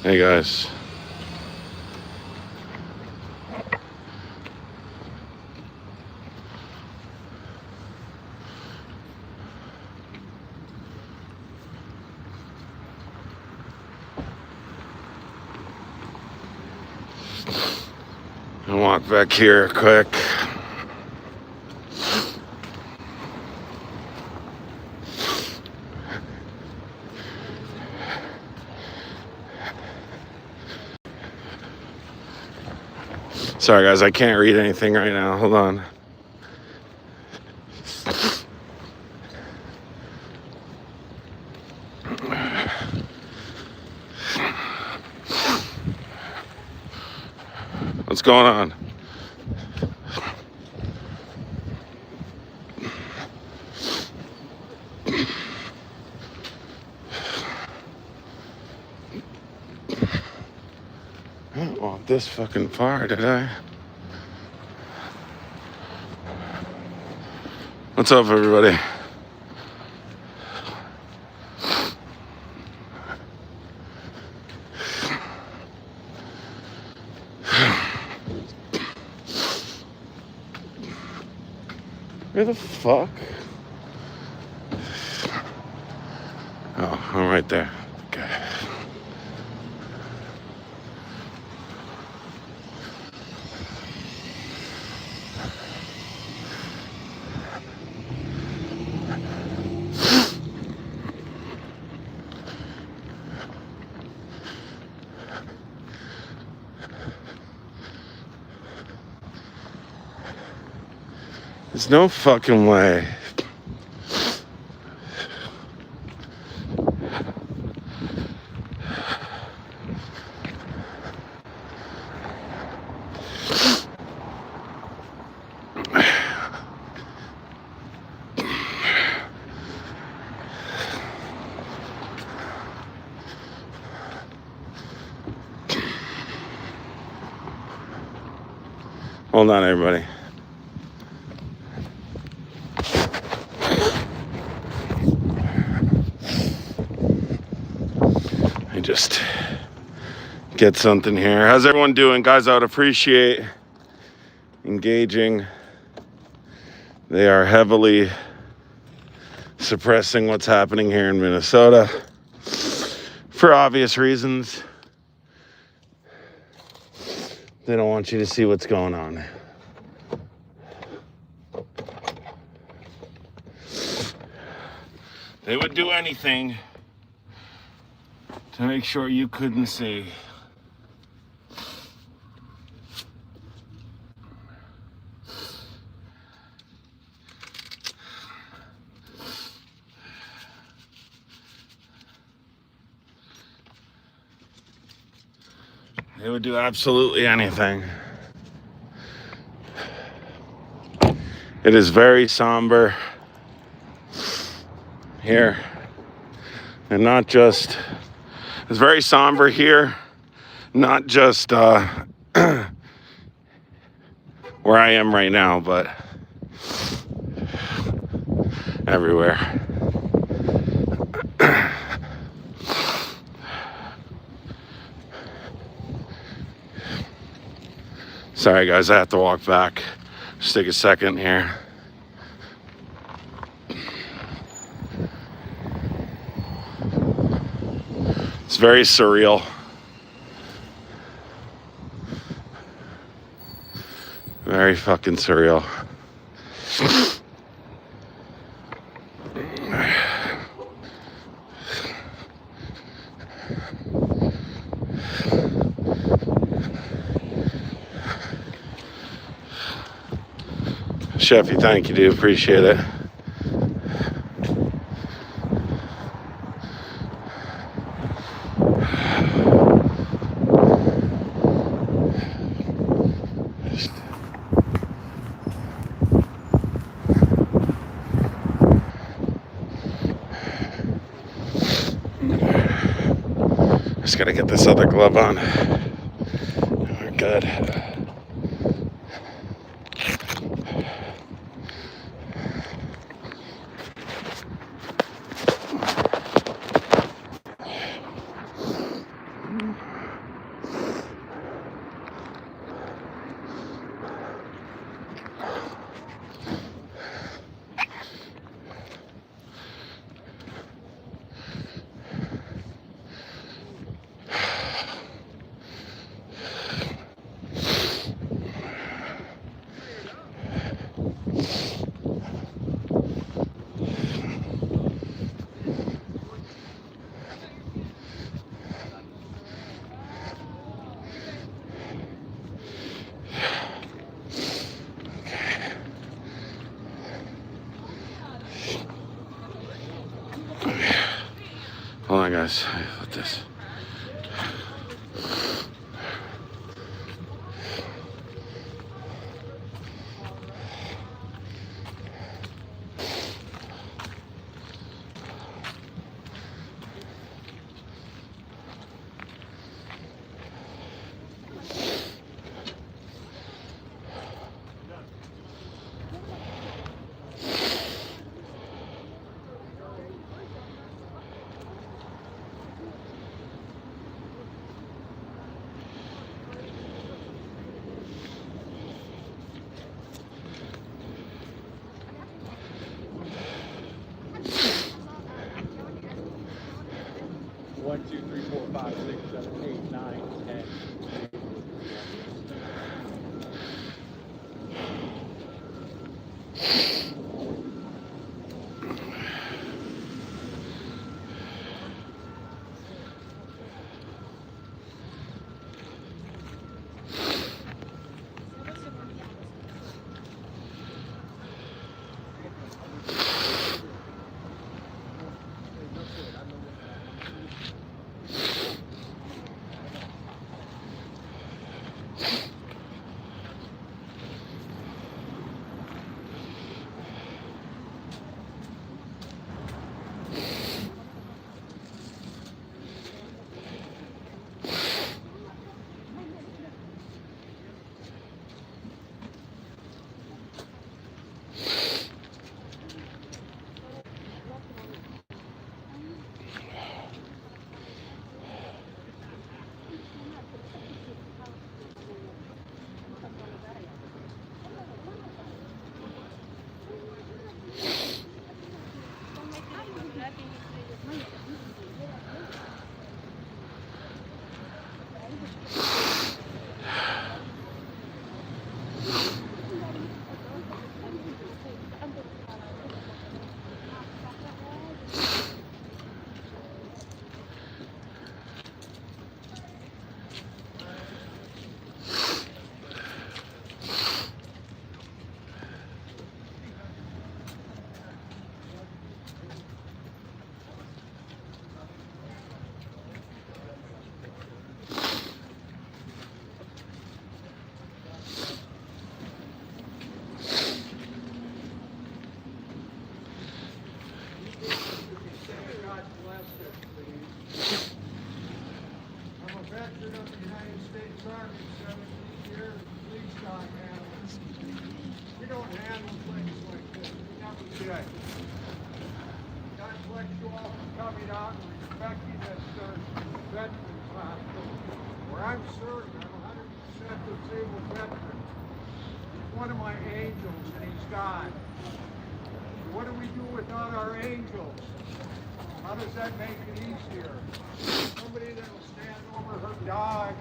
Hey guys. I'll walk back here quick. Sorry guys, I can't read anything right now. Hold on. What's going on? I don't walk this fucking far, did I? What's up, everybody? Where the fuck? Oh, I'm right there. Okay. There's no fucking way. Hold on, everybody. I just get something here. How's everyone doing? Guys, I would appreciate engaging. They are heavily suppressing what's happening here in Minnesota for obvious reasons. They don't want you to see what's going on. They would do anything to make sure you couldn't see. They would do absolutely anything. It is very somber here. And not just, it's very somber here, not just where I am right now, but everywhere. Sorry guys, I have to walk back. Just take a second here. It's very surreal. Very fucking surreal. Sheffy, thank you, dude. Appreciate it. Just gotta get this other glove on. We're good. Hold on, guys. Let this. One, two, three, four, five, six, seven, 8, 9, 10. I'm certain, I'm 100% disabled veteran. He's one of my angels and he's gone. What do we do without our angels? How does that make it easier? Somebody that will stand over her dog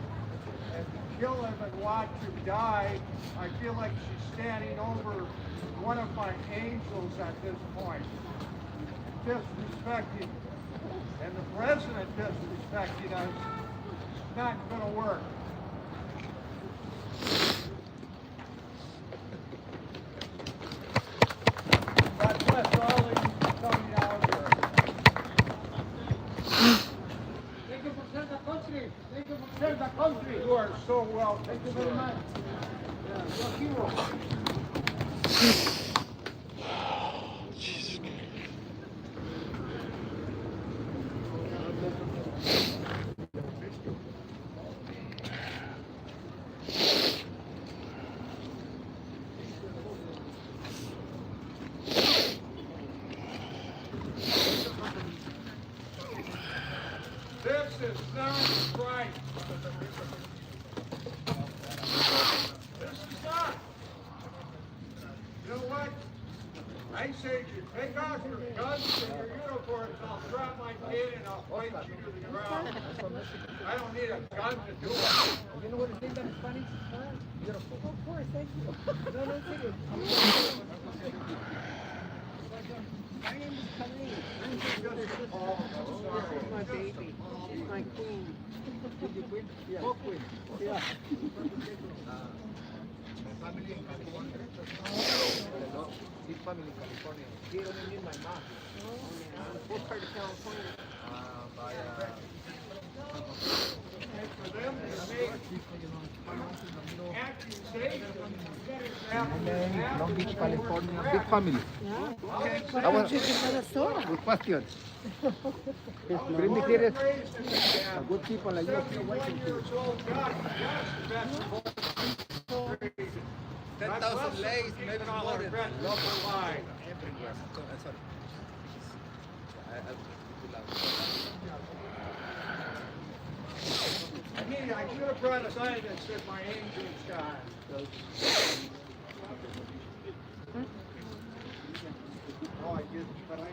and kill him and watch him die, I feel like she's standing over one of my angels at this point. Disrespecting, and the president disrespecting us. Not going to work. God bless all of you for coming out here. Thank you for serving the country. Thank you for serving the country. You are so welcome. Thank you very much. Yeah, you're a hero. This is not right. This is not. You know what? I say you take off your guns and your uniforms, I'll drop my kid and I'll fight you to the ground. I don't need a gun to do it. You know what the thing that is funny? Beautiful. Of course, thank you. No, no, seriously. My name is Colleen. I'm his brother's sister. This is my baby. She's my queen. She's your queen? Yeah. Co-queen. Yeah. Family in California. His family in California. He only knew my mom. What part of California? And for them to make accusations Long Beach, California, big family. Good question. Bring me here. Good people like you. 71 years old guy. Yes, that's 10,000 lays, maybe more than local line. I should have brought a sign that said my angel's God. Oh, I didn't, but I know.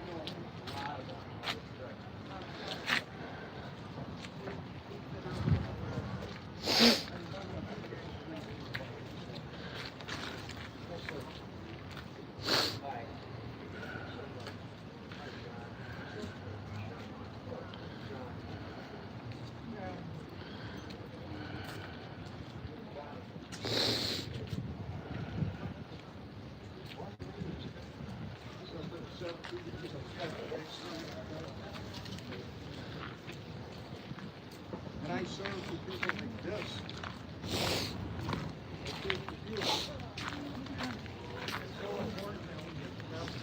And I serve for people like this. So important that we get together.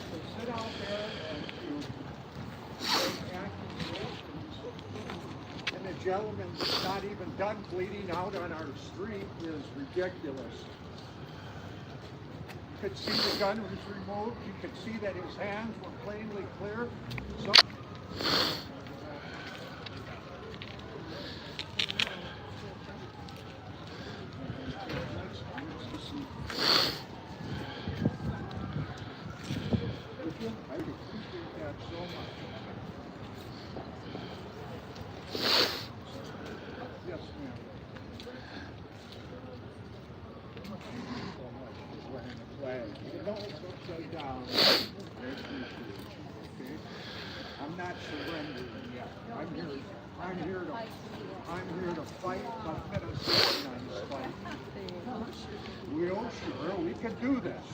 So sit out there and to make accusations. And the gentleman that's not even done bleeding out on our street is ridiculous. You could see the gun was removed. You could see that his hands were plainly clear. So I appreciate that so much. Yes, ma'am. Don't upside down. I appreciate it. Okay? I'm not surrendering yet. I'm here to fight the Minnesota fight. We'll sure we can do this.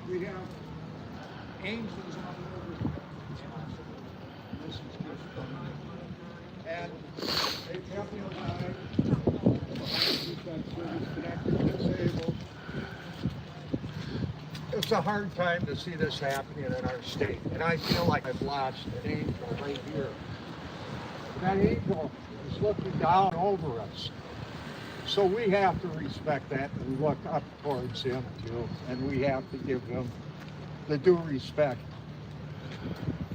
We have angels all over. This is just and they kept me alive. Disabled. It's a hard time to see this happening in our state, and I feel like I've lost an angel right here. That angel is looking down over us. So we have to respect that and look up towards him too, and we have to give him the due respect.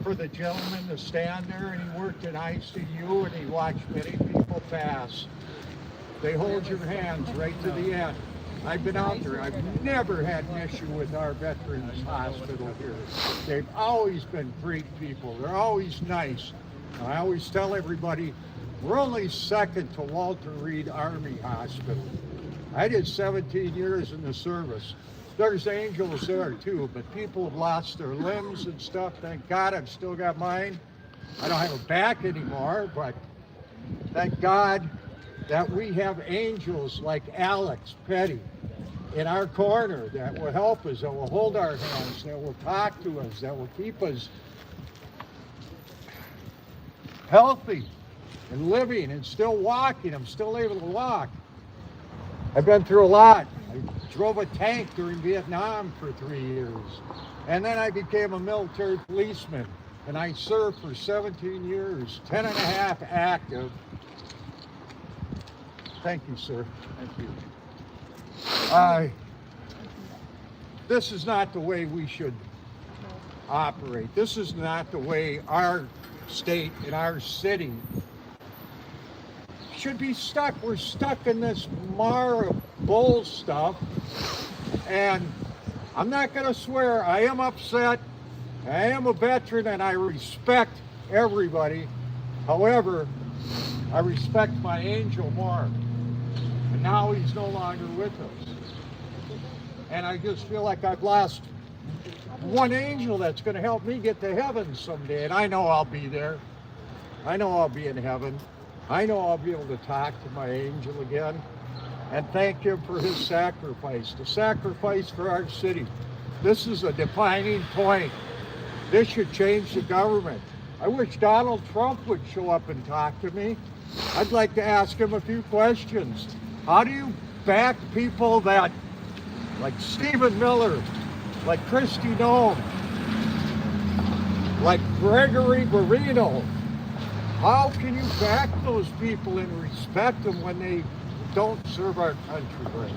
For the gentleman to stand there, and he worked in ICU, and he watched many people pass. They hold your hands right to the end. I've been out there. I've never had an issue with our Veterans Hospital here. They've always been great people. They're always nice. I always tell everybody, we're only second to Walter Reed Army Hospital. I did 17 years in the service. There's angels there too, but people have lost their limbs and stuff. Thank God I've still got mine. I don't have a back anymore, but thank God that we have angels like Alex Pretti in our corner that will help us, that will hold our hands, that will talk to us, that will keep us healthy and living and still walking. I'm still able to walk. I've been through a lot. I drove a tank during Vietnam for 3 years. And then I became a military policeman. And I served for 17 years, 10 and a half active. Thank you, sir. Thank you. This is not the way we should operate. This is not the way our state and our city should be stuck. We're stuck in this mar of bull stuff. And I'm not going to swear. I am upset. I am a veteran and I respect everybody. However, I respect my angel more. And now he's no longer with us. And I just feel like I've lost one angel that's going to help me get to heaven someday. And I know I'll be there. I know I'll be in heaven. I know I'll be able to talk to my angel again and thank him for his sacrifice, the sacrifice for our city. This is a defining point. This should change the government. I wish Donald Trump would show up and talk to me. I'd like to ask him a few questions. How do you back people that, like Stephen Miller, like Kristi Noem, like Gregory Marino? How can you back those people and respect them when they don't serve our country right?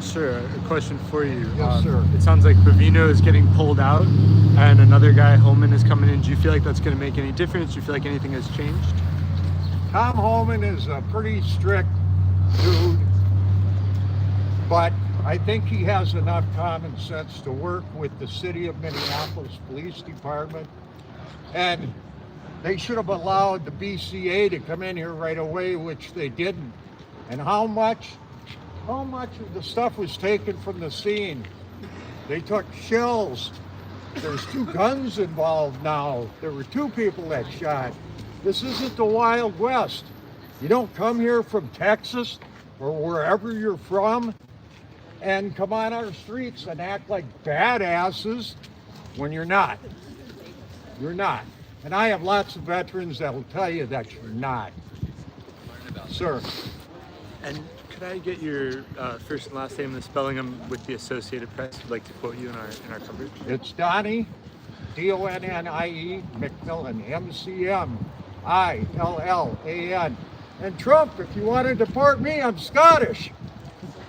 Sure. A question for you. Yes, sir. It sounds like Bavino is getting pulled out and another guy, Holman, is coming in. Do you feel like that's going to make any difference? Do you feel like anything has changed? Tom Holman is a pretty strict dude, but I think he has enough common sense to work with the City of Minneapolis Police Department, and they should have allowed the BCA to come in here right away, which they didn't. And how much of the stuff was taken from the scene? They took shells. There's 2 guns involved now. There were 2 people that shot. This isn't the Wild West. You don't come here from Texas or wherever you're from and come on our streets and act like badasses when you're not. You're not. And I have lots of veterans that will tell you that you're not. Sir. And could I get your first and last name and the spelling them with the Associated Press? I'd like to quote you in our coverage. It's Donnie, D-O-N-N-I-E, McMillan, M-C-M-I-L-L-A-N. And Trump, if you want to deport me, I'm Scottish.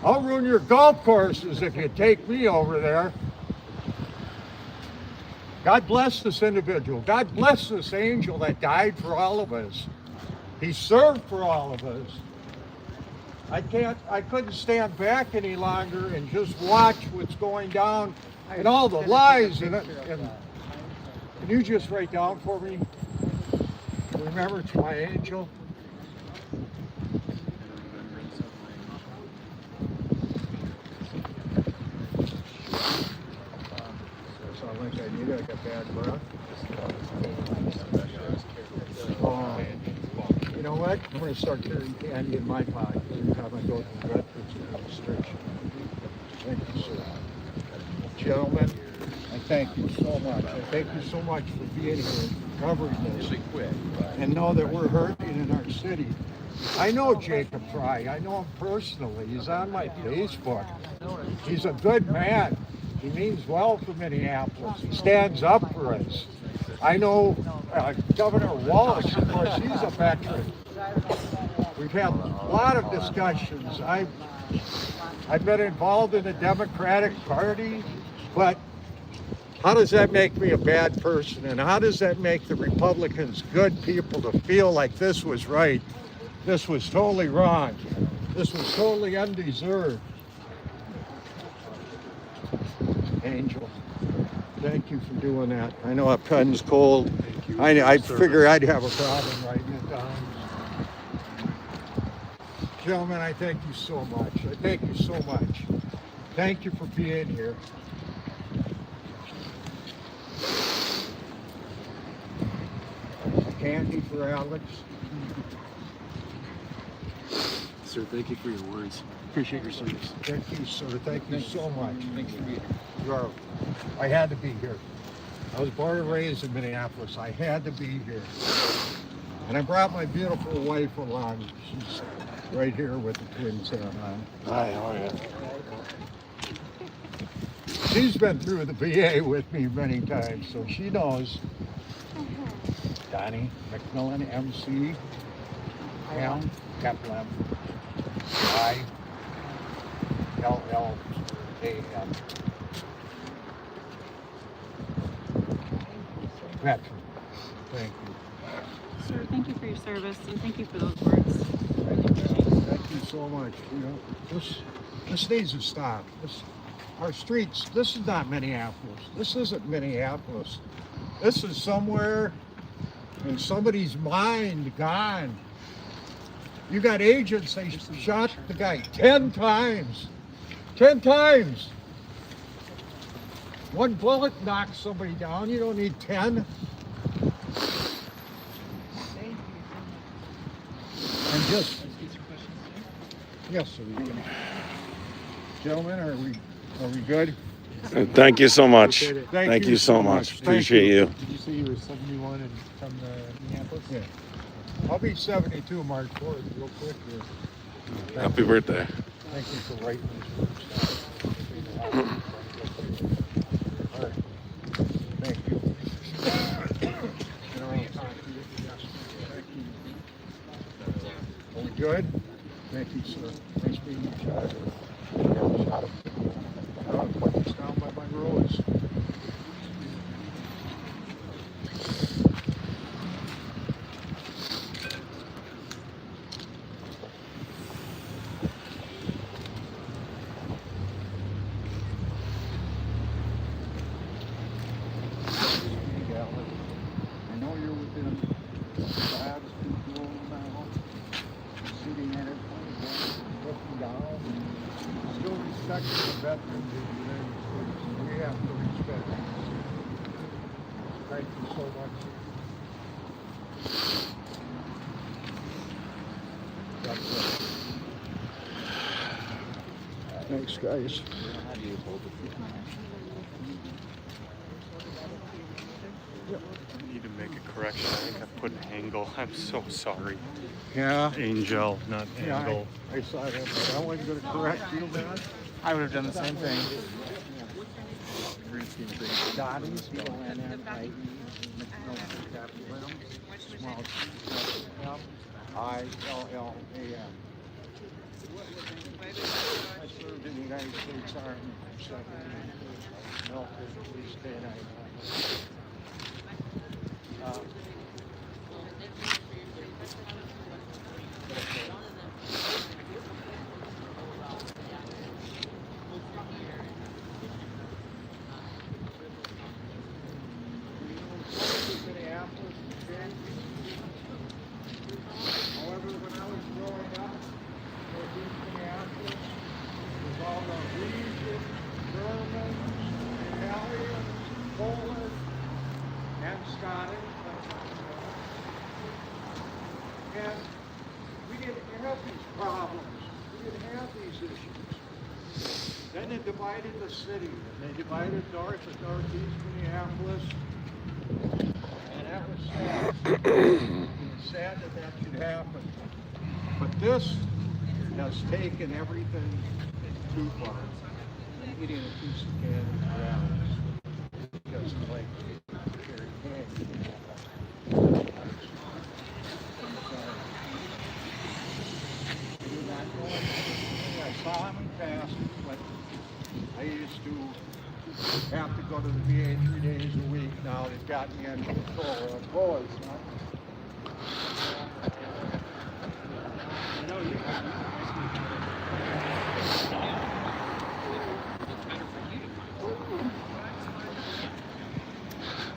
I'll ruin your golf courses if you take me over there. God bless this individual. God bless this angel that died for all of us. He served for all of us. I couldn't stand back any longer and just watch what's going down and all the lies. And can you just write down for me? Remember, it's my angel. Sound like I need it. I got bad breath. Oh, you know what? I'm going to start carrying candy in my pocket every time I go to the Veterans Administration. Thank you, sir. Gentlemen, I thank you so much. I thank you so much for being here and for covering this. And know that we're hurting in our city. I know Jacob Fry. I know him personally. He's on my Facebook. He's a good man. He means well for Minneapolis. He stands up for us. I know Governor Walsh, of course, he's a veteran. We've had a lot of discussions. I've been involved in the Democratic Party, but how does that make me a bad person? And how does that make the Republicans good people to feel like this was right? This was totally wrong. This was totally undeserved. Angel, thank you for doing that. I know a pen's cold. I figure I'd have a problem writing it down. Gentlemen, I thank you so much. I thank you so much. Thank you for being here. Candy for Alex. Sir, thank you for your words. Appreciate your service. Thank you, sir. Thank you so much. Thanks for being here. I had to be here. I was born and raised in Minneapolis. I had to be here. And I brought my beautiful wife along. She's right here with the twins on. Hi, how are you? She's been through the VA with me many times, so she knows. Donnie McMillan, MC, M, capital M, I, L, L, A, M. Veteran. Thank you. Sir, thank you for your service and thank you for those words. Thank you so much. You know, this needs to stop. Our streets, this is not Minneapolis. This isn't Minneapolis. This is somewhere in somebody's mind gone. You got agents, they shot the guy 10 times. 10 times. One bullet knocks somebody down. You don't need 10. Yes. Yes, so we can. Gentlemen, are we good? Thank you so much. Appreciate it. Thank you so much. Thank Appreciate you. Did you say you were 71 and from Minneapolis? Yeah. I'll be 72 March 4th, real quick here. Happy birthday. Thank you for writing this. All right. Thank you. Are we good? Thank you, sir. Nice meeting you. I'll put this down by my roads. I know you're within 5 feet now, sitting at it, looking down, still respecting the veterans of the United States. We have to respect them. Thank you so much. God bless. Thanks, guys. I need to make a correction. I think I put an angle. I'm so sorry. Yeah. Angel, not Yeah, angle. I saw that, but I wasn't going to correct you, man. I would have done the same thing. Dottie's still in it, right? I-L-L-A-M. I served in the United States Army for 7 years. Military police state. However, when I was growing up, northeast Minneapolis was all the Legion, Germans, Italians, Polish, and Scottish. And we didn't have these problems. We didn't have these issues. Then they divided the city. They divided north and northeast Minneapolis. And that was sad. It's sad that that should happen. But this has taken everything too far. I'm eating a piece of candy for Alex. He doesn't like carry candy. I saw him in passing, but I used to have to go to the VA 3 days a week. Now they've got me under control. Oh, it's not.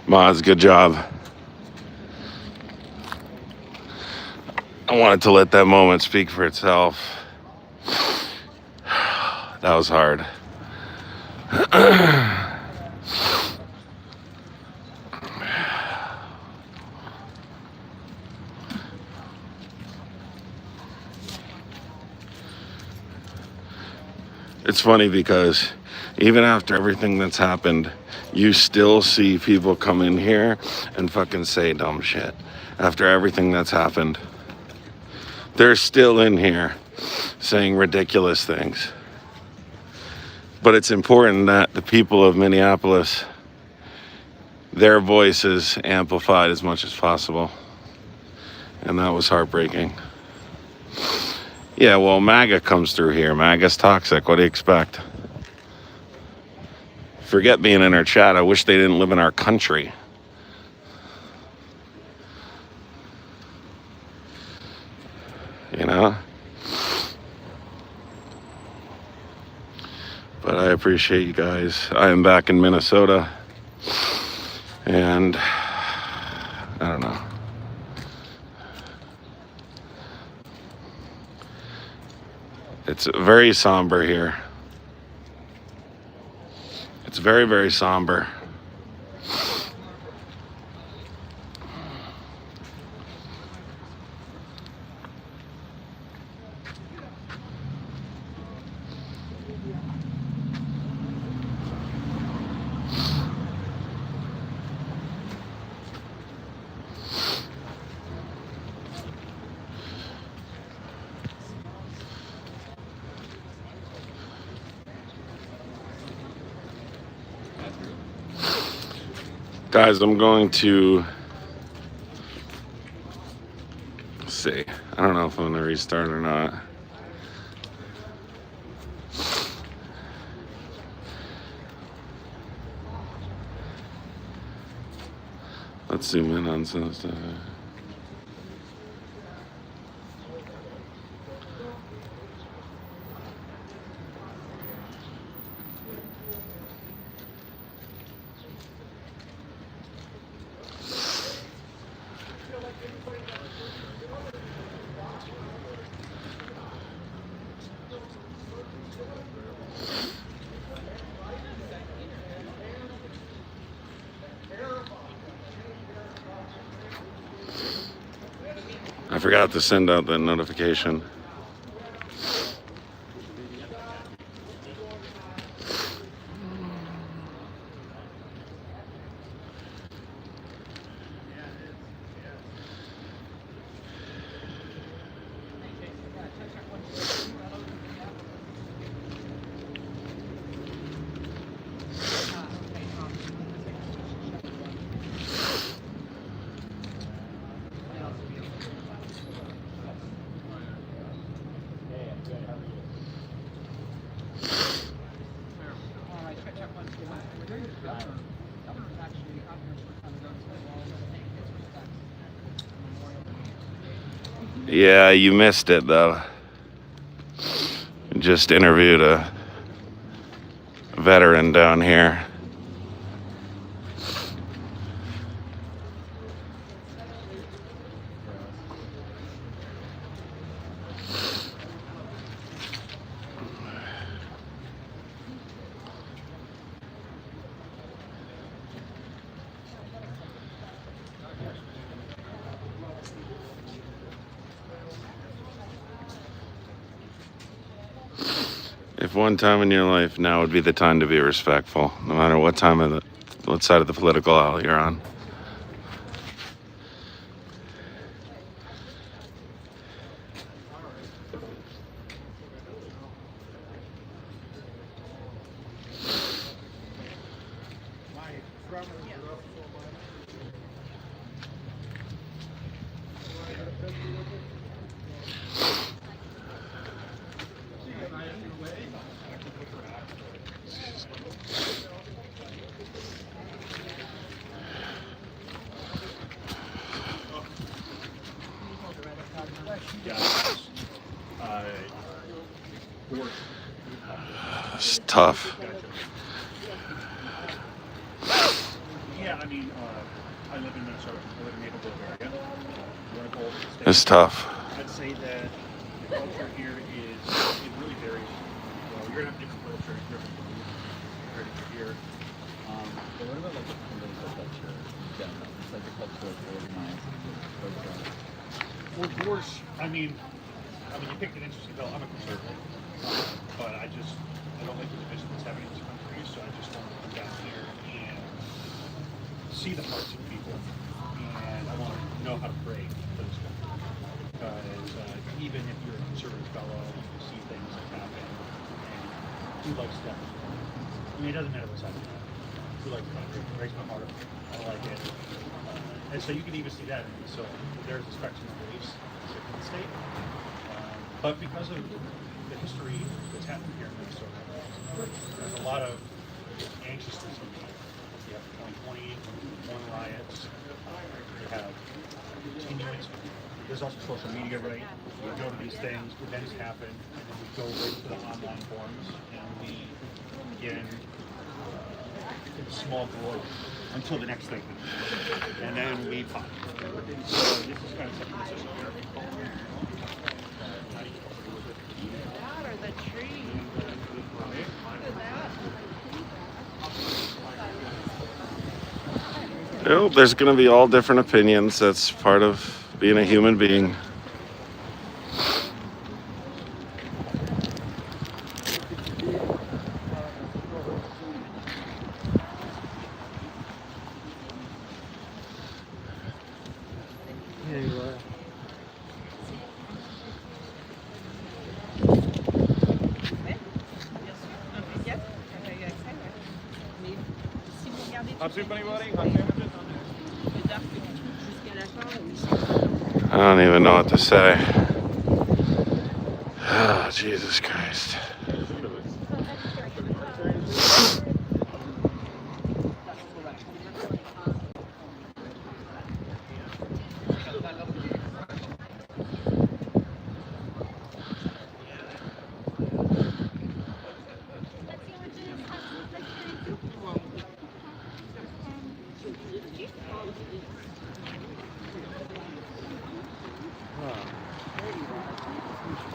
Maz, good job. I wanted to let that moment speak for itself. That was hard. It's funny because even after everything that's happened, you still see people come in here and fucking say dumb shit. After everything that's happened, they're still in here saying ridiculous things. But it's important that the people of Minneapolis, their voice is amplified as much as possible. And that was heartbreaking. Yeah, well, MAGA comes through here. MAGA's toxic. What do you expect? Forget being in our chat. I wish they didn't live in our country. You know? But I appreciate you guys. I am back in Minnesota. And I don't know. It's very somber here. It's very, very somber. Guys, I'm going to see. I don't know if I'm going to restart or not. Let's zoom in on some stuff. I forgot to send out the notification. Yeah, you missed it though. Just interviewed a veteran down here. If one time in your life, now would be the time to be respectful, no matter what what side of the political aisle you're on. It's tough. Yeah, I mean, I live in Minnesota. I live in Maple area. It's tough. I'd say that the culture here is, it really varies. Well, you're gonna have different culture, different compared to here. But what about like the political culture in general? It's like the culture of organized. Well, yours, I mean, you picked an interesting bill. I'm a conservative, but I don't like the division that's happening in this country, so I just want to come down here and see the hearts of people, and I want to know how to pray for this country. Because even if you're a conservative fellow, you see things that happen, and who likes that? I mean, it doesn't matter what side you're on. Who likes the country? It breaks my heart. I like it. And so you can even see that in Minnesota. There's a spectrum of beliefs in the state. But because of the history that's happened here in Minnesota, there's a lot of anxiousness in the country. You have the 2021 riots. You have continuance. There's also social media, right? We go to these things, events happen, and then we go right to the online forums, and we begin in a small group until the next thing. And then we pop. So this is kind of something that's just here. That or the tree. Well, there's going to be all different opinions. That's part of being a human being. Here you are. Hop soup, anybody? Hot sandwiches? don't even know what to say. Oh, Jesus Christ.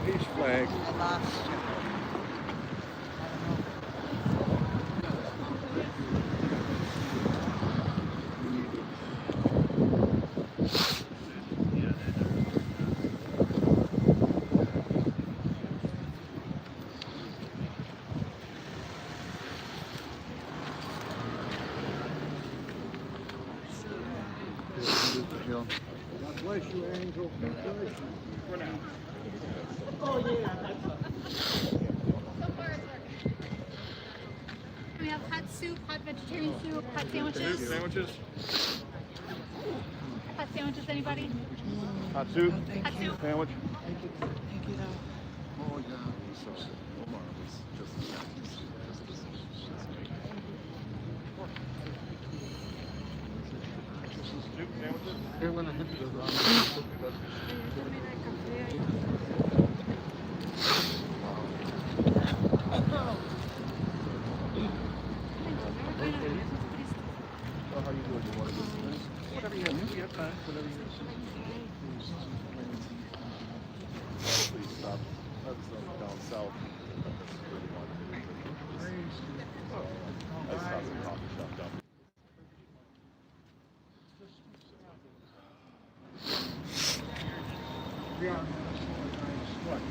Peace flag. God bless you, Angel. God bless you. For now. We have hot soup, hot vegetarian soup, hot sandwiches. Sandwiches? Hot sandwiches, anybody? Hot soup? Hot soup. Sandwich? Soup, sandwiches? Whatever you have. You have time. Whatever you Please stop. That's down south. I stopped at a coffee shop down. Yeah. What?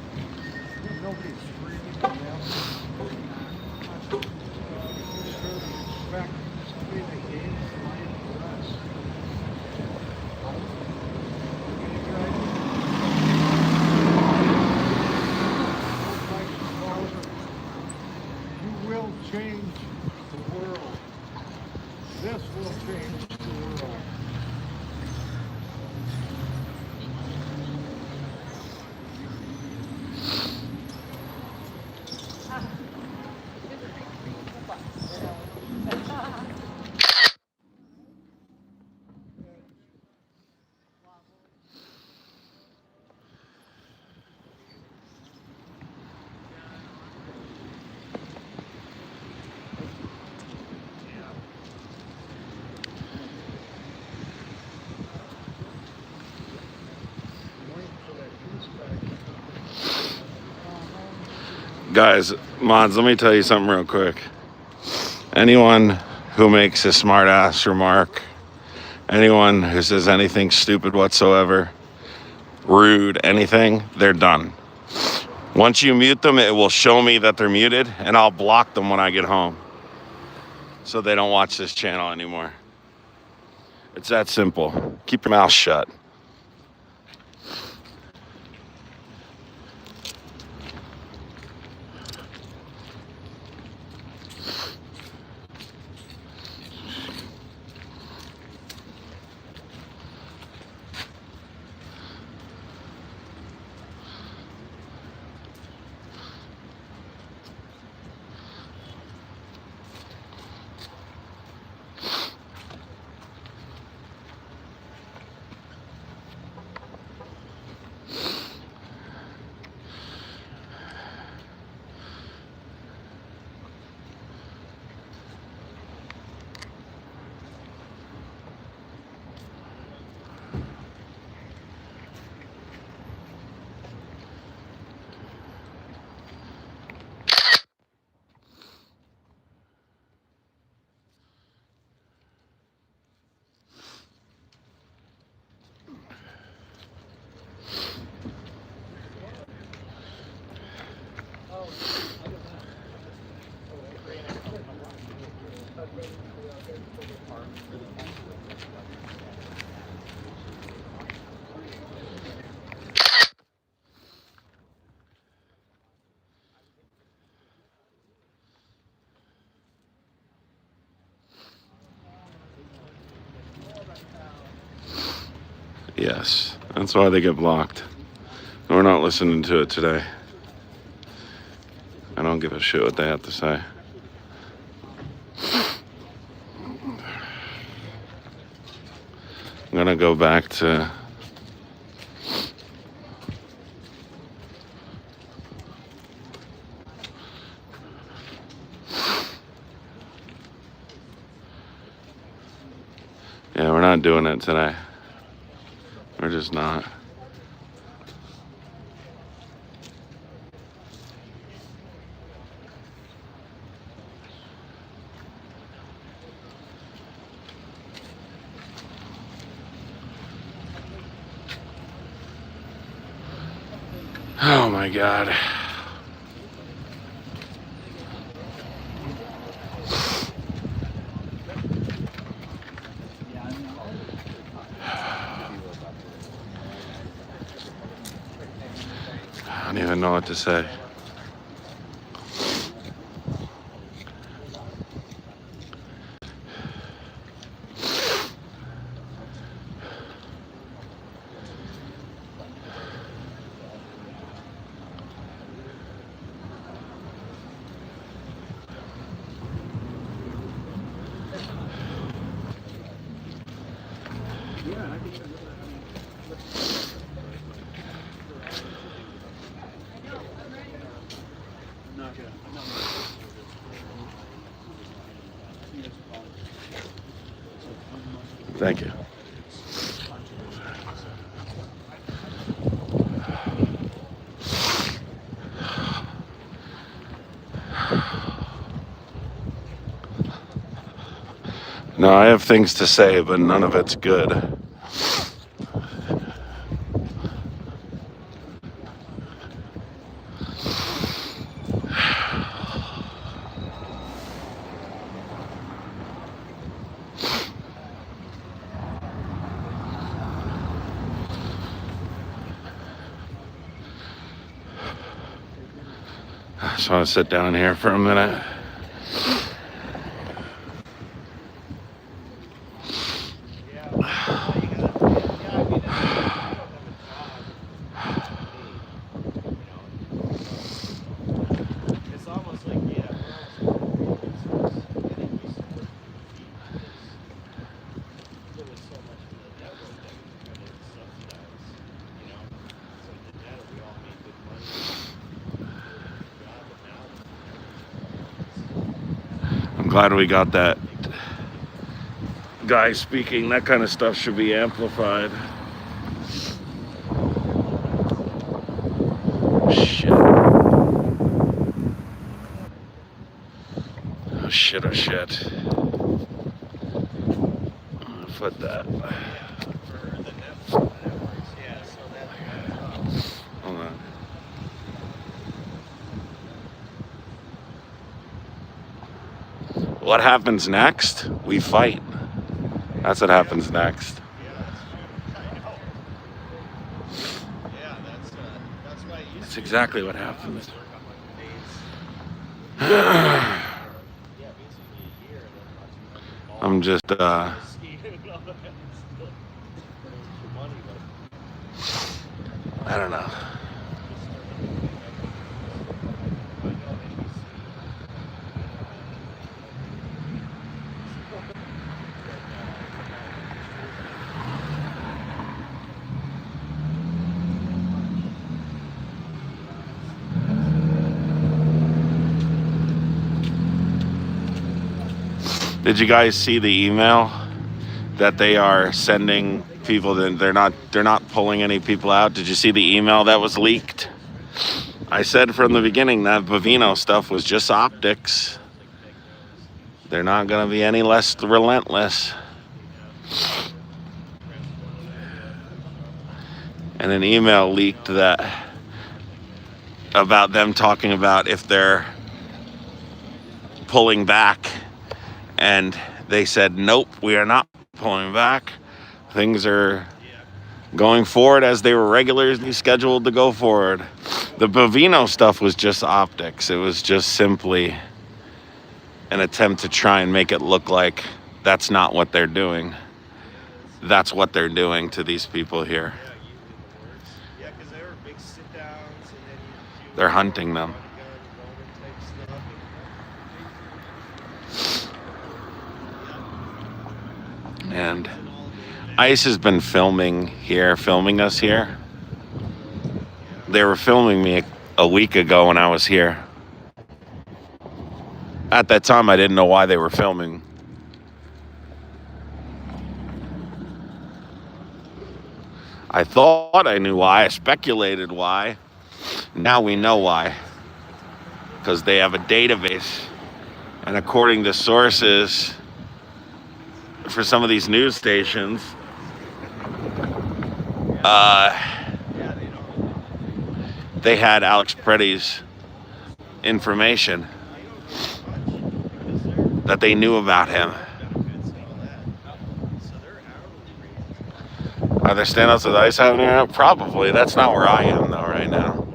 Nobody's screaming and yelling. Back to the game tonight for us. You will change the world. This will change the world. Guys, mods, let me tell you something real quick. Anyone who makes a smart ass remark, anyone who says anything stupid whatsoever, rude, anything, they're done. Once you mute them, it will show me that they're muted, and I'll block them when I get home so they don't watch this channel anymore. It's that simple. Keep your mouth shut. Yes, That's why they get blocked. We're not listening to it today. I don't give a shit what they have to say. I'm gonna go back to yeah, we're not doing it today. We're just not. Oh my God. I don't even know what to say. Thank you. No, I have things to say, but none of it's good. I just want to sit down here for a minute. I'm glad we got that guy speaking. That kind of stuff should be amplified. Shit. Oh shit, oh shit. Put that. Hold on. What happens next? We fight. That's what happens next. That's exactly what happens. I'm just, I don't know. Did you guys see the email that they are sending people? That they're not pulling any people out. Did you see the email that was leaked? I said from the beginning that Bovino stuff was just optics. They're not going to be any less relentless. And an email leaked that about them talking about if they're pulling back. And they said, nope, we are not pulling back. Things are going forward as they were regularly scheduled to go forward. The Bovino stuff was just optics. It was just simply an attempt to try and make it look like that's not what they're doing. That's what they're doing to these people here. They're hunting them. And ICE has been filming us here. They were filming me a week ago when I was here. At that time, I didn't know why they were filming. I thought I knew why. I speculated why. Now we know why. Because they have a database. And according to sources, for some of these news stations, they had Alex Pretti's information that they knew about him. Are there standouts with ICE happening right now? Probably. That's not where I am, though, right now.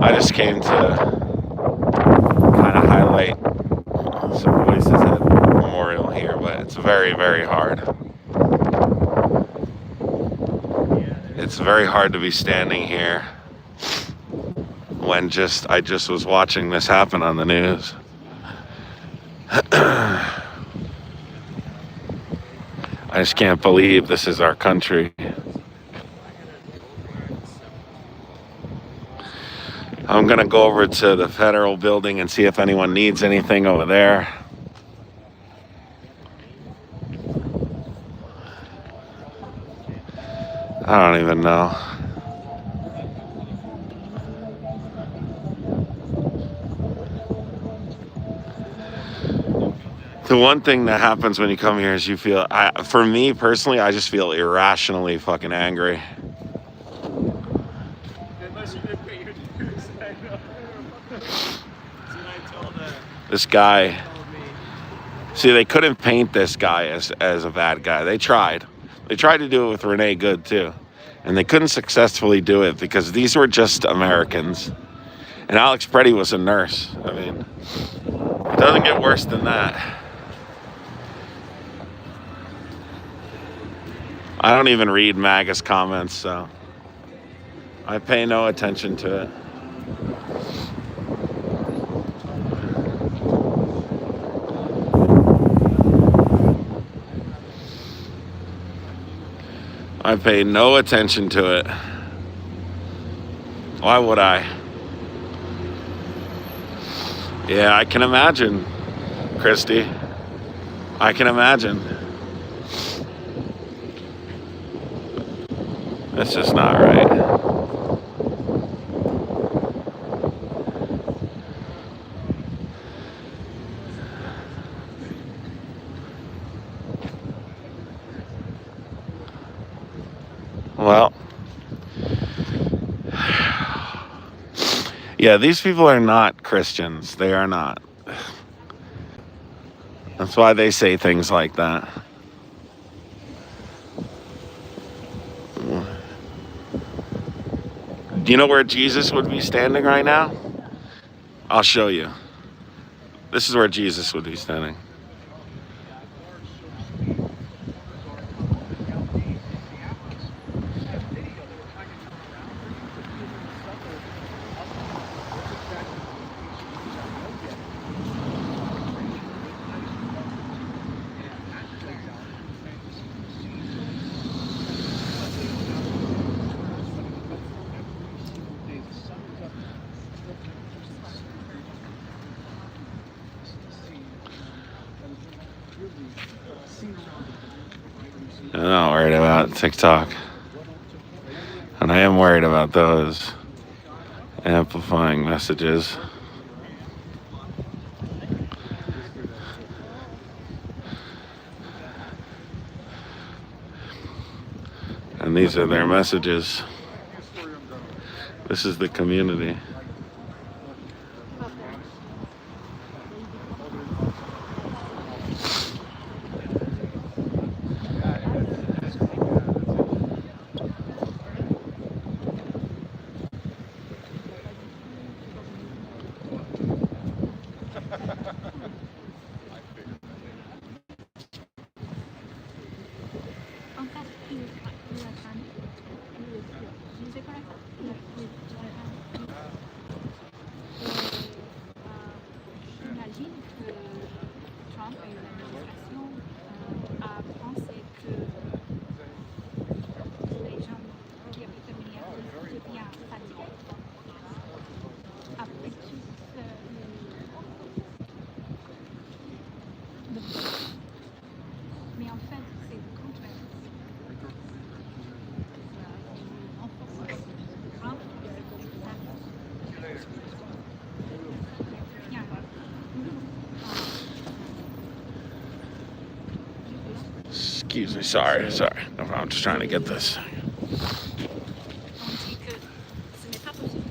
I just came to kind of highlight some voices at Memorial here, but it's very, very hard. It's very hard to be standing here when I just was watching this happen on the news. I just can't believe this is our country. I'm gonna go over to the federal building and see if anyone needs anything over there. I don't even know. The one thing that happens when you come here is you feel, for me personally, I just feel irrationally fucking angry. This guy, see, they couldn't paint this guy as a bad guy. They tried. They tried to do it with Renee Good too. And they couldn't successfully do it because these were just Americans. And Alex Pretti was a nurse. I mean, it doesn't get worse than that. I don't even read MAGA's comments, so I pay no attention to it. I pay no attention to it. Why would I? Yeah, I can imagine, Christy. I can imagine. That's just not right. Well, yeah, these people are not Christians. They are not. That's why they say things like that. Do you know where Jesus would be standing right now? I'll show you. This is where Jesus would be standing. I'm not worried about TikTok. And I am worried about those amplifying messages. And these are their messages. This is the community. Excuse me, sorry. I'm just trying to get this. On dit que ce n'est pas possible.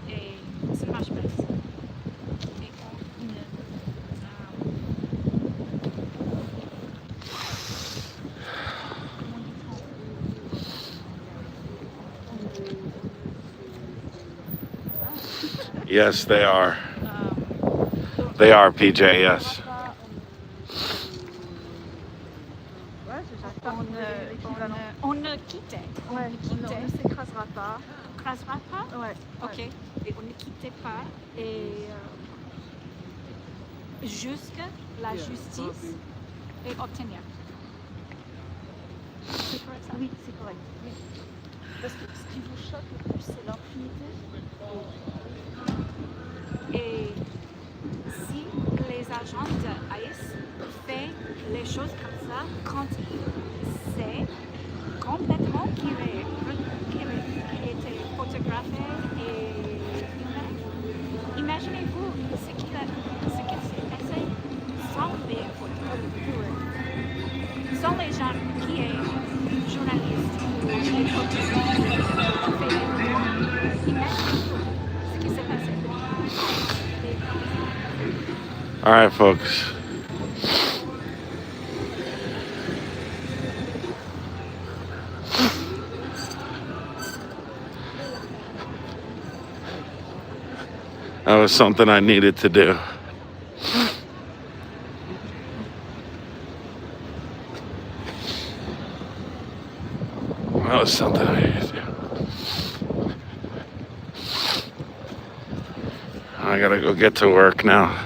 Et ça marche pas. Et Yes, they are. They are, PJ, yes. on ne quittait. On ne s'écrasera pas. Écrasera pas? Ouais. Ok. Et on ne quittait pas. Et jusqu'à la justice et obtenir. C'est correct ça? Oui, c'est correct. Oui. Parce que ce qui vous choque le plus, c'est l'impunité. Et si les agents de ICE font les choses comme ça, quand c'est complètement qu'il était photographié et filmé, imaginez-vous ce qu'il s'est passé sans les photos, sans les gens qui sont journalistes ou les photographes qui font les photos. Imaginez-vous ce qui s'est passé. All right, folks. That was something I needed to do. That was something I needed to do. I gotta go get to work now.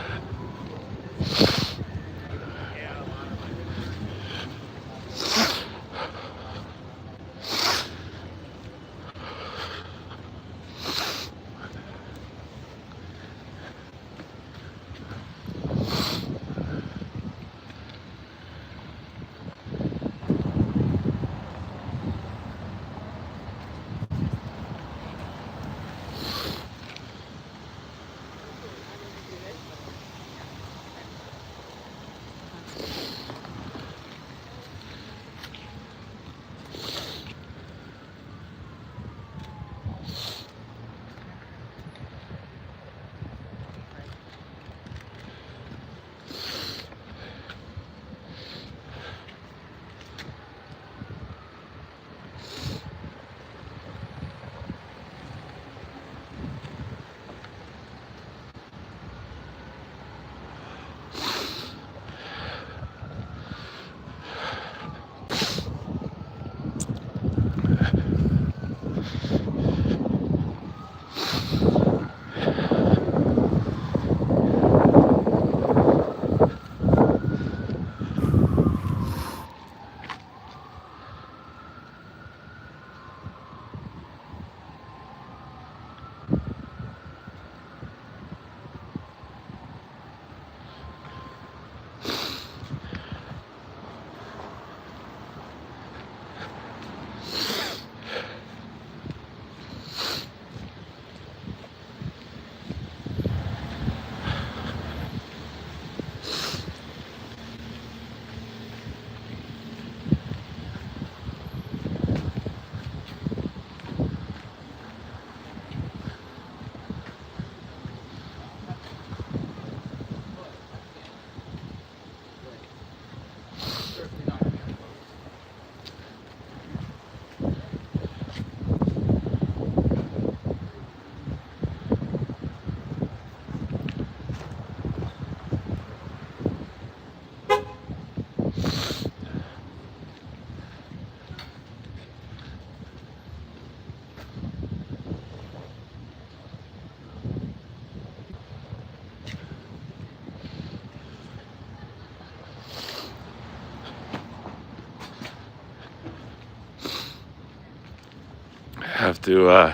Have to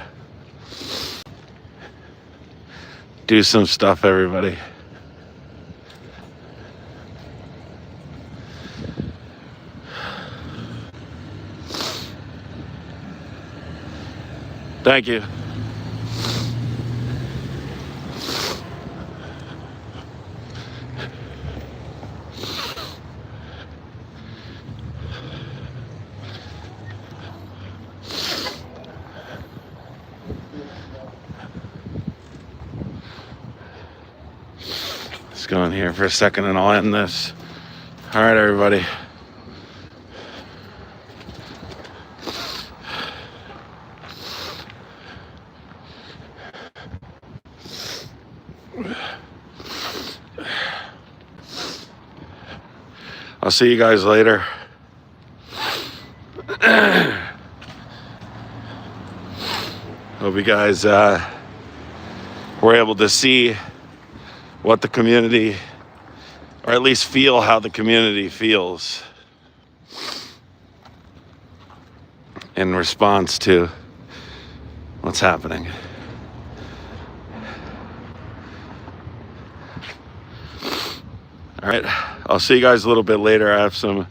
do some stuff, everybody. Thank you. going here for a second and I'll end this. All right, everybody. I'll see you guys later. Hope you guys were able to see what the community, or at least feel how the community feels in response to what's happening. All right, I'll see you guys a little bit later. I have some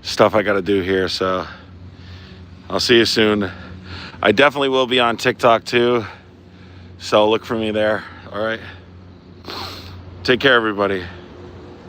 stuff I gotta do here, so I'll see you soon. I definitely will be on TikTok too, so look for me there. All right, take care, everybody.